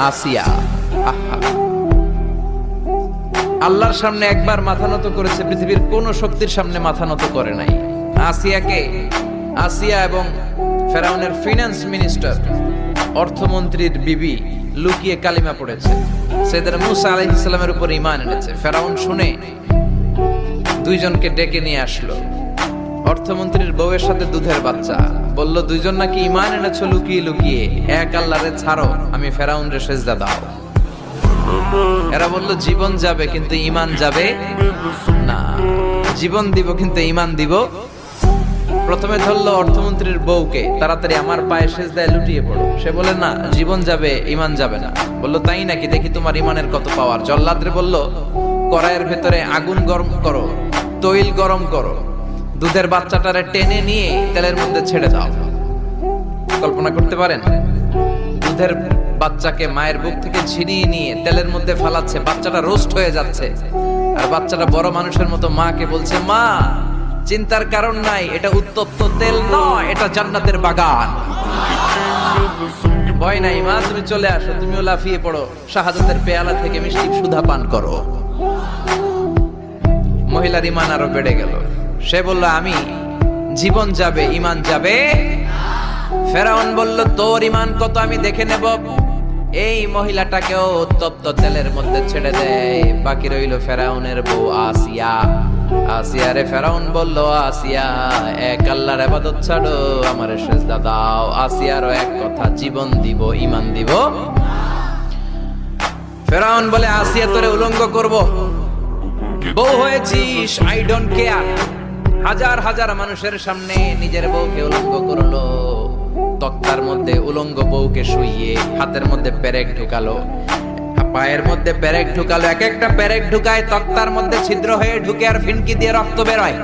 আসিয়া। আহা, আল্লাহর সামনে একবার মাথা নত করেছে, পৃথিবীর কোন শক্তির সামনে মাথা নত করে নাই। আসিয়াকে, আসিয়া এবং ফেরাউনের ফিনান্স মিনিস্টার, অর্থমন্ত্রীর বিবি লুকিয়ে কালিমা পড়েছে, সাইয়েদনা মূসা আলাইহিস সালামের উপর ঈমান এনেছে। ফেরাউন শুনে দুইজনকে ডেকে নিয়ে আসলো। অর্থমন্ত্রীর বউয়ের সাথে দুধের বাচ্চা, বলল দুইজন নাকি ঈমান এনেছো লুকিয়ে লুকিয়ে, এক আল্লাহরে ছাড়ো, আমি ফেরাউনরে সেজদা দাও। এরা বলল জীবন যাবে কিন্তু ঈমান যাবে না, জীবন দিব কিন্তু ঈমান দিব। প্রথমে ধরলো অর্থমন্ত্রীর বউকে, তাড়াতাড়ি আমার পায়ে সেজদায় লুটিয়ে পড়ো। সে বলে না, জীবন যাবে ঈমান যাবে না। বলল তাই নাকি, দেখি তোমার ঈমানের কত পাওয়ার। জল্লাদরে বলল কড়াইয়ের ভেতরে আগুন গরম করো, তৈল গরম করো, দুধের বাচ্চাটারে টেনে নিয়ে তেলের মধ্যে ছেড়ে দাও। কল্পনা করতে পারেন, দুধের বাচ্চাকে মায়ের বুক থেকে ছিনিয়ে নিয়ে তেলের মধ্যে ফালাচ্ছে, বাচ্চাটা রোস্ট হয়ে যাচ্ছে, আর বাচ্চাটা বড় মানুষের মতো মাকে বলছে, মা চিন্তার কারণ নাই, এটা উত্তপ্ত তেল নয়, এটা জান্নাতের বাগান। ভয় নাই মা, তুমি চলে আসো, তুমিও লাফিয়ে পড়ো, শাহাদাতের পেয়ালা থেকে মিষ্টি সুধা পান করো। মহিলার ঈমান আরো বেড়ে গেল। সে বলল আমি, জীবন যাবে ঈমান যাবে। ফেরাউন বলল তোর ঈমান কত আমি দেখে নেব। এই মহিলাটাকেও উত্তপ্ত তেলের মধ্যে ছেড়ে দেয়। বাকি রইল ফেরাউনের বউ আসিয়া। আসিয়ারে ফেরাউন বলল, আসিয়া এক আল্লাহর ইবাদত ছাড়ো, আমারে সেজদা দাও। আসিয়ারও এক কথা, জীবন দিব ঈমান দিব। ফেরাউন বলে, আসিয়া তোরে উলঙ্গ করব, বউ হয়েছিস, আই ডোন্ট কেয়ার। হাজার হাজার মানুষের সামনে নিজের বউকে উলঙ্গ করলো। তক্তার মধ্যে উলঙ্গ বউকে শুইয়ে হাতের মধ্যে পেরেক ঢুকালো, পায়ের মধ্যে পেরেক ঢুকালো। এক একটা পেরেক ঢুকায় তক্তার মধ্যে ছিদ্র হয়ে ঢুকে আর ফিনকি দিয়ে রক্ত বের হয়।